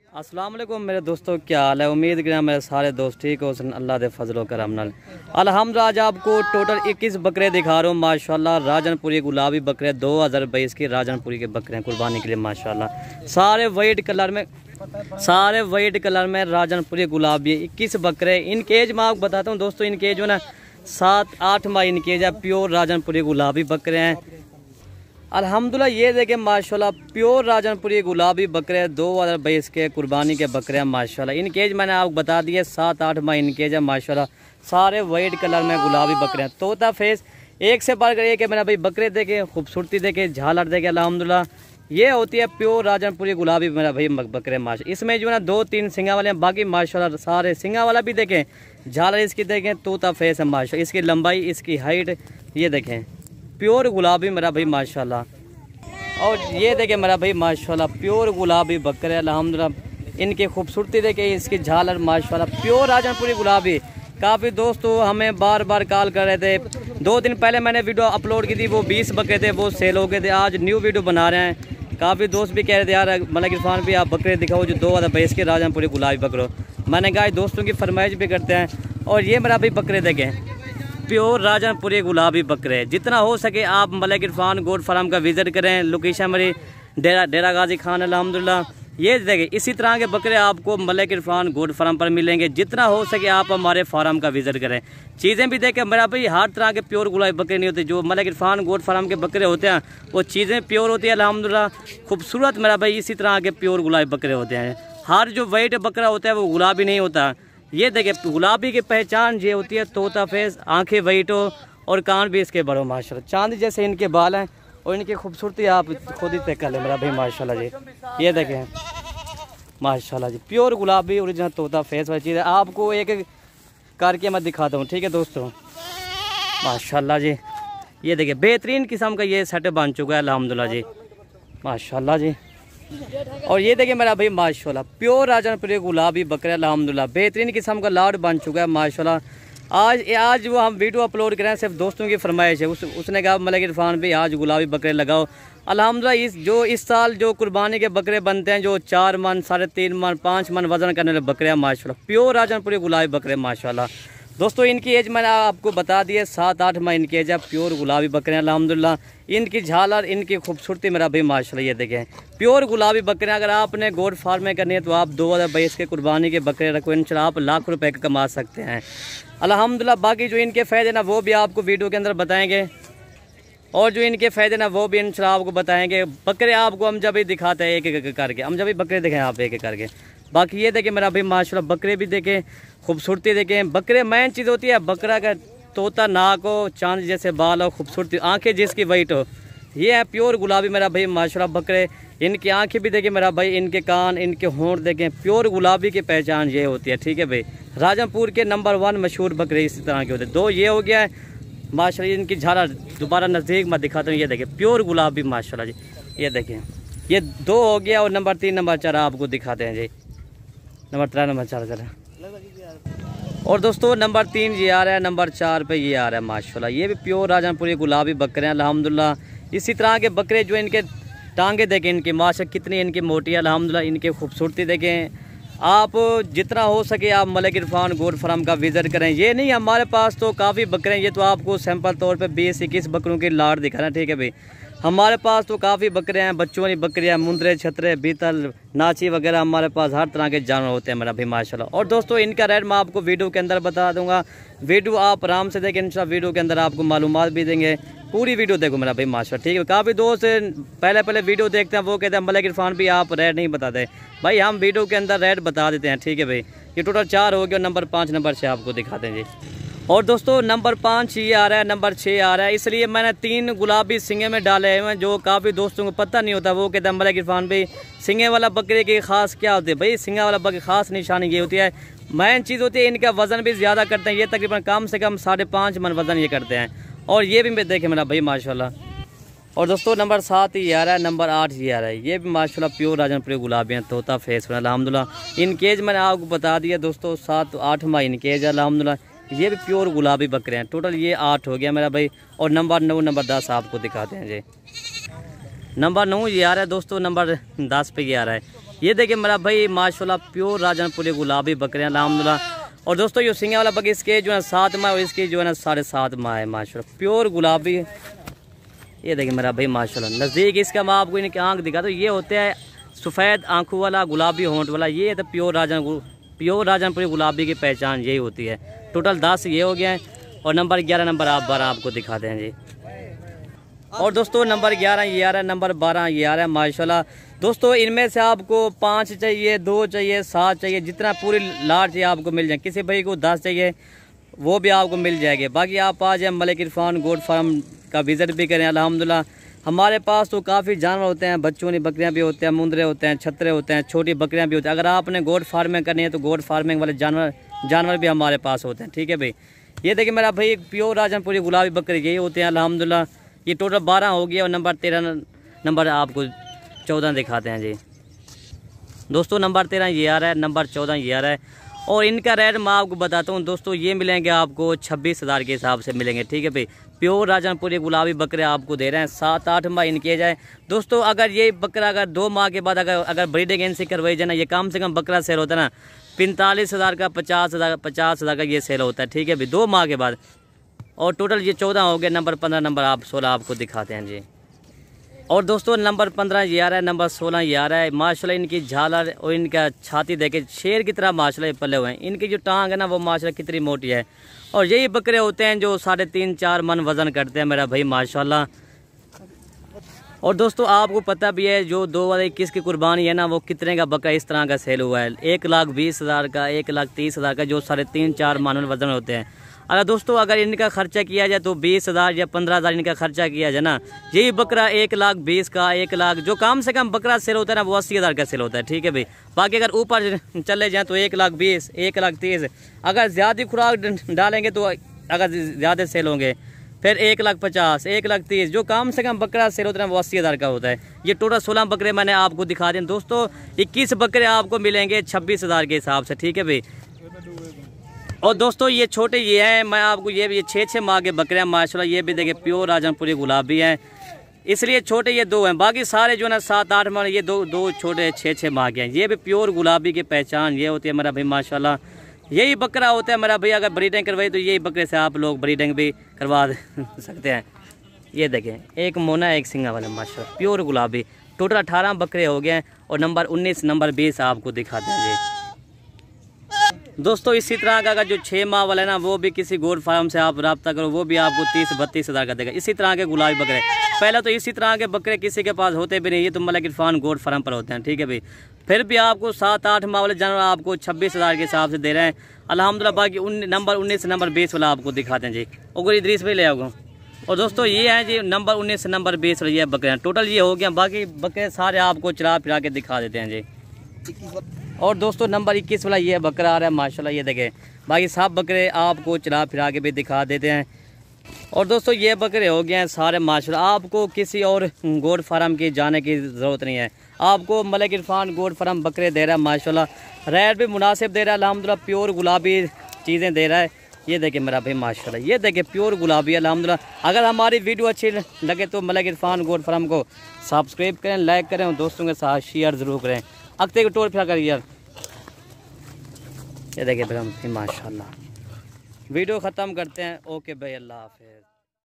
अस्सलाम वालेकुम मेरे दोस्तों, क्या हाल है। उम्मीद करें मेरे सारे दोस्त ठीक हो सन अल्लाह दे फजलो करम नाल। अल्हम्दुलिल्लाह आज आपको टोटल 21 बकरे दिखा रहा हूँ माशाल्लाह। राजनपुरी गुलाबी बकरे 2022 की राजनपुरी के बकरे हैं कुर्बानी के लिए माशाल्लाह। सारे वाइट कलर में राजनपुरी गुलाबी 21 बकरे। इनके एज मैं आपको बताता हूँ दोस्तों, इनके एज जो ना 7-8 माह इनके एज है। प्योर राजनपुरी गुलाबी बकरे हैं अल्हम्दुलिल्लाह। ये देखें माशाल्लाह प्योर राजनपुरी गुलाबी बकरे 2022 के कुर्बानी के बकरे हैं माशाल्लाह। इनके एज मैंने आपको बता दिए 7-8 माह इनके एज है माशाल्लाह। सारे वाइट कलर में गुलाबी बकरे हैं, तोता फेस एक से बढ़कर एक है मेरा भाई। बकरे देखे, खूबसूरती देखे, झालर देखे अल्हम्दुलिल्लाह। ये होती है प्योर राजनपुरी गुलाबी मेरा भाई बकरे माशा। इसमें जो है ना 2-3 सिंगा वाले हैं, बाकी माशाल्लाह सारे सिंगा वाला भी देखें, झालर इसकी देखें, तोता फेस है माशा। इसकी लंबाई, इसकी हाइट ये देखें, प्योर गुलाबी मेरा भाई माशाल्लाह। और ये देखें मेरा भाई माशाल्लाह प्योर गुलाबी बकरे अल्हम्दुलिल्लाह। इनकी खूबसूरती देखें, इसकी झालर माशाल्लाह प्योर राजनपुरी गुलाबी। काफ़ी दोस्तों हमें बार बार कॉल कर रहे थे। 2 दिन पहले मैंने वीडियो अपलोड की थी, वो 20 बकरे थे, वो सेल हो गए थे। आज न्यू वीडियो बना रहे हैं। काफ़ी दोस्त भी कह रहे थे यार मलिक इरफान भी आप बकरे दिखाओ जो 2022 के राजनपुरी गुलाबी बकरो। मैंने कहा दोस्तों की फरमाइश भी करते हैं। और ये मेरा भाई बकरे देखें, प्योर राजनपुरी गुलाबी बकरे। जितना हो सके आप मलिक इरफान गोट फार्म का विज़िट करें। लोकेशन मेरी डेरा गाजी खान अल्हम्दुलिल्लाह। ये देखें इसी तरह के बकरे आपको मलिक इरफान गोट फार्म पर मिलेंगे। जितना हो सके आप हमारे फार्म का विज़िट करें। चीज़ें भी देखें मेरा भाई, हर तरह के प्योर गुलाबी बकरे नहीं होते। जो मलिक इरफान गोट फार्म के बकरे होते हैं वो चीज़ें प्योर होती है अल्हम्दुलिल्लाह। खूबसूरत मेरा भाई इसी तरह के प्योर गुलाबी बकरे होते हैं। हर जो वाइट बकरा होता है वो गुलाबी नहीं होता। ये देखें गुलाबी की पहचान ये होती है तोता फेस, आंखें वाइट हो और कान भी इसके बड़ो माशाल्लाह। चांदी जैसे इनके बाल हैं और इनकी खूबसूरती आप खुद ही तय कर लें मेरा भाई माशाल्लाह जी। ये देखें माशाल्लाह जी प्योर गुलाबी ओरिजिनल तोता फेस वाली चीज़ है। आपको एक एक करके मैं दिखाता हूँ, ठीक है दोस्तों माशाल्लाह जी। ये देखिए बेहतरीन किस्म का ये सेट बन चुका है अल्हम्दुलिल्लाह जी माशाल्लाह जी। और ये देखिए मेरा भाई माशाल्लाह प्योर राजनपुरी गुलाबी बकरे अल्हम्दुलिल्लाह। बेहतरीन किस्म का लाड बन चुका है माशाल्लाह। आज वो हम वीडियो अपलोड करें, सिर्फ दोस्तों की फरमाइश है। उसने कहा मलिक इरफान भी आज गुलाबी बकरे लगाओ अल्हम्दुलिल्लाह। इस साल जो कुर्बानी के बकरे बनते हैं जो 4 मन, 3.5 मन, 5 मन वजन करने वाले बकरे हैं माशाल्लाह। प्योर राजनपुरी गुलाबी बकरे माशाल्लाह। दोस्तों इनकी एज मैंने आपको बता दी है 7-8 माह इनकी एज है। प्योर गुलाबी बकरे हैं अल्हम्दुलिल्लाह। इनकी झालर, इनकी खूबसूरती मेरा भाई माशाल्लाह। ये देखें प्योर गुलाबी बकरे। अगर आपने गोट फार्म में करनी है तो आप 2022 के कुर्बानी के बकरे रखो, इंशाल्लाह आप लाख रुपए का कमा सकते हैं अल्हम्दुलिल्लाह। बाकी जो इनके फ़ायदे ना वो भी आपको वीडियो के अंदर बताएंगे, और जो इनके फ़ायदे ना वो भी इंशाल्लाह आपको बताएंगे। बकरे आपको हम जब भी दिखाते हैं एक एक करके, हम जब भी बकरे देखें आप एक एक करके। बाकी ये देखें मेरा भाई माशाल्लाह बकरे भी देखें, खूबसूरती देखें। बकरे मेन चीज़ होती है बकरा का तोता नाक हो, चांद जैसे बाल हो, खूबसूरती आंखें जिसकी वाइट हो। ये है प्योर गुलाबी मेरा भाई माशाल्लाह बकरे। इनकी आंखें भी देखें मेरा भाई, इनके कान, इनके होंठ देखें। प्योर गुलाबी की पहचान ये होती है, ठीक है भाई। राजनपुर के नंबर 1 मशहूर बकरे इसी तरह के होते हैं। 2 ये हो गया है माशाल्लाह। इनकी झाला दोबारा नज़दीक मैं दिखाता हूँ। ये देखें प्योर गुलाबी माशाल्लाह जी। ये देखें ये 2 हो गया और नंबर 3 नंबर 4 आपको दिखाते हैं जी। नंबर 3 नंबर 4 जरा। और दोस्तों नंबर 3 ये आ रहा है, नंबर 4 पे ये आ रहा है माशाल्लाह। ये भी प्योर राजनपुरी गुलाबी बकरे हैं अल्हम्दुलिल्लाह। इसी तरह के बकरे जो इनके टांगे देखें, इनकी माशाल्लाह कितनी इनकी मोटी है अल्हम्दुलिल्लाह। इनकी खूबसूरती देखें। आप जितना हो सके आप मलिक इरफान गोट फार्म का विज़िट करें। ये नहीं हमारे पास तो काफ़ी बकरे हैं, ये तो आपको सैंपल तौर पे 20-21 बकरों की लाट दिखा रहे हैं, ठीक है भाई। हमारे पास तो काफ़ी बकरे हैं, बच्चों वाली बकरियाँ, मुंदरे, छतरे, बीतल, नाची वगैरह। हमारे पास हर तरह के जानवर होते हैं मेरा भाई माशाल्लाह। और दोस्तों इनका रेट मैं आपको वीडियो के अंदर बता दूंगा। वीडियो आप आराम से देखें, इंशाल्लाह वीडियो के अंदर आपको मालूमात भी देंगे। पूरी वीडियो देखो मेरा भाई माशाल्लाह, ठीक है। काफ़ी दोस्त पहले वीडियो देखते हैं, वो कहते हैं मलिक इरफान भी आप रेट नहीं बताते। भाई हम वीडियो के अंदर रेट बता देते हैं, ठीक है भाई। ये टोटल 4 हो गया, नंबर 5 नंबर 6 आपको दिखाते हैं जी। और दोस्तों नंबर 5 ये आ रहा है, नंबर 6 आ रहा है। इसलिए मैंने 3 गुलाबी सिंगे में डाले हुए हैं, जो काफ़ी दोस्तों को पता नहीं होता। वो कहते हैं मलिक इरफान भाई सिंगे वाला बकरे की खास क्या होती है। भाई सिंगा वाला बकरे खास निशानी ये होती है, मेन चीज़ होती है इनका वज़न भी ज़्यादा करते हैं। ये तकरीबन कम से कम 5.5 मन वज़न ये करते हैं। और ये भी मैं देखे मेरा भाई माशाल्लाह। और दोस्तों नंबर 7 ये आ रहा है, नंबर 8 ये आ रहा है। ये भी माशाल्लाह प्योर राजनपुरी गुलाबी हैं, तोता फेस अल्हम्दुलिल्लाह। इनके एज मैंने आपको बता दिया दोस्तों 7-8 माह इनके एज अल्हम्दुलिल्लाह। ये भी प्योर गुलाबी बकरे हैं। टोटल ये 8 हो गया मेरा भाई। और नंबर 9 नंबर 10 आपको दिखाते हैं जी। नंबर 9 ये आ रहा है दोस्तों, नंबर 10 पे ये आ रहा है। ये देखिए मेरा भाई माशाल्लाह प्योर राजनपुरी गुलाबी बकरे हैं अल्हम्दुलिल्लाह। और दोस्तों ये सिंगा वाला बकरी इसके जो है 7 माह और इसकी जो है ना 7.5 माह है माशाल्लाह प्योर गुलाबी। ये देखिए मेरा भाई माशाल्लाह नज़दीक इसका मैं आपको इनकी आँख दिखा, तो ये होते हैं सफ़ेद आँखों वाला गुलाबी होंठ वाला, ये तो प्योर राजनपुरी गुलाबी की पहचान यही होती है। टोटल 10 ये हो गया है और नंबर 11 नंबर आप 12 आपको दिखाते हैं जी। और दोस्तों नंबर 11 ये आ रहा है, नंबर 12 ये आ रहा है माशाल्लाह। दोस्तों इनमें से आपको 5 चाहिए, 2 चाहिए, 7 चाहिए, जितना पूरी लाट चाहिए आपको मिल जाए। किसी भाई को 10 चाहिए वो भी आपको मिल जाएंगे। बाकी आप आ जाए मलिक इरफान गोट फार्म का विज़िट भी करें अल्हम्दुलिल्लाह। हमारे पास तो काफ़ी जानवर होते हैं, बच्चों बकरियां भी होते हैं, मुंदरे होते हैं, छतरे होते हैं, छोटी बकरियां भी होती हैं। अगर आपने गोट फार्मिंग करनी है तो गोट फार्मिंग वाले जानवर भी हमारे पास होते हैं। ठीक है भाई, ये देखिए मेरा भाई प्योर राजनपुरी गुलाबी बकरी यही होते हैं अल्हम्दुलिल्लाह। ये टोटल 12 हो गया और नंबर 13 नंबर आपको 14 दिखाते हैं जी। दोस्तों नंबर 13 ये आ रहा है, नंबर 14 ये आ रहा है। और इनका रेट मैं आपको बताता हूँ दोस्तों, ये मिलेंगे आपको 26,000 के हिसाब से मिलेंगे। ठीक है भाई, प्योर राजनपुरी गुलाबी बकरे आपको दे रहे हैं। 7-8 माह इनके जाए दोस्तों। अगर ये बकरा अगर 2 माह के बाद अगर ब्रीडिंग इनसे करवाई जाए ना, ये कम से कम बकरा सेल होता है ना 45,000 का, 50,000 का ये सेल होता है। ठीक है भाई, 2 माह के बाद। और टोटल ये 14 हो गए। नंबर 15 नंबर आप 16 आपको दिखाते हैं जी। और दोस्तों नंबर 15 ये आ रहा है, नंबर 16 ये आ रहा है। माशाल्लाह इनकी झालर और इनका छाती देखे शेर की तरह माशाल्लाह पले हुए हैं। इनकी जो टांग है ना वो माशाल्लाह कितनी मोटी है। और यही बकरे होते हैं जो 3.5-4 मन वजन करते हैं मेरा भाई माशाल्लाह। और दोस्तों आपको पता भी है जो 2021 की कुर्बानी है ना, वो कितने का बकरा इस तरह का सेल हुआ है। 1,20,000 का, 1,30,000 का, जो 3.5-4 मन वजन होते हैं। अगर दोस्तों अगर इनका खर्चा किया जाए तो 20,000 या 15,000 इनका खर्चा किया जाए ना, यही बकरा 1,20,000 का, 1,00,000 जो कम से कम बकरा सेल होता है ना वो 80,000 का सेल होता है। ठीक है भाई, बाकी अगर ऊपर चले जाएँ तो 1,20,000, 1,30,000। अगर ज़्यादा खुराक डालेंगे तो अगर ज़्यादा सेल होंगे फिर 1,50,000, 1,30,000। जो कम से कम बकरा सेल होता है ना वो 80,000 का होता है। ये टोटल 16 बकरे मैंने आपको दिखा दिए दोस्तों। 21 बकरे आपको मिलेंगे 26,000 के हिसाब से। ठीक है भाई, और दोस्तों ये छोटे ये हैं, मैं आपको ये 6-6 माह के बकरे हैं माशाल्लाह। ये भी देखिए प्योर राजनपुरी गुलाबी हैं, इसलिए छोटे ये 2 हैं। बाकी सारे जो है ना 7-8 माह, ये दो छोटे 6-6 माह के हैं। ये भी प्योर गुलाबी की पहचान ये होती है मेरा भाई माशाल्लाह। यही बकरा होता है मेरा भाई। अगर ब्रीडिंग करवाई तो यही बकरे से आप लोग ब्रीडिंग भी करवा सकते हैं। ये देखें एक मोना एक सिंगा वाला माशाल्लाह प्योर गुलाबी। टोटल 18 बकरे हो गए हैं और नंबर 19 नंबर 20 आपको दिखाते हैं जी। दोस्तों इसी तरह का अगर जो 6 माह वाला है ना, वो भी किसी गोट फार्म से आप रब्ता करो, वो भी आपको 30-32 का देगा। इसी तरह के गुलाबी बकरे, पहले तो इसी तरह के बकरे किसी के पास होते भी नहीं, ये तो मलिक इरफान गोट फार्म पर होते हैं। ठीक है भाई, फिर भी आपको 7-8 माह वाले जानवर आपको 26,000 के हिसाब से दे रहे हैं अल्हम्दुलिल्लाह। बाकी नंबर 19 नंबर 20 वाला आपको दिखाते हैं जी। और इदरीस भाई ले आओ। और दोस्तों ये है जी नंबर 19 नंबर 20 वाले ये बकरे हैं। टोटल ये हो गया, बाकी बकरे सारे आपको चला फिरा के दिखा देते हैं जी। और दोस्तों नंबर 21 वाला ये बकरा आ रहा है माशाल्लाह। ये देखें, बाकी सब बकरे आपको चला फिरा के भी दिखा देते हैं। और दोस्तों ये बकरे हो गए हैं सारे माशाल्लाह। आपको किसी और गोट फार्म की जाने की ज़रूरत नहीं है, आपको मलिक इरफान गोट फार्म बकरे दे रहा है माशाल्लाह। रेट भी मुनासिब दे रहा है अल्हम्दुलिल्लाह, प्योर गुलाबी चीज़ें दे रहा है। ये देखें मेरा भाई माशाल्लाह, ये देखें प्योर गुलाबी अल्हम्दुलिल्लाह। अगर हमारी वीडियो अच्छी लगे तो मलिक इरफान गोट फार्म को सब्सक्राइब करें, लाइक करें और दोस्तों के साथ शेयर ज़रूर करें। अगते को टोर फिर कर यार। ये देखिए भाई माशाल्लाह। वीडियो ख़त्म करते हैं। ओके भाई, अल्लाह हाफ़िज़।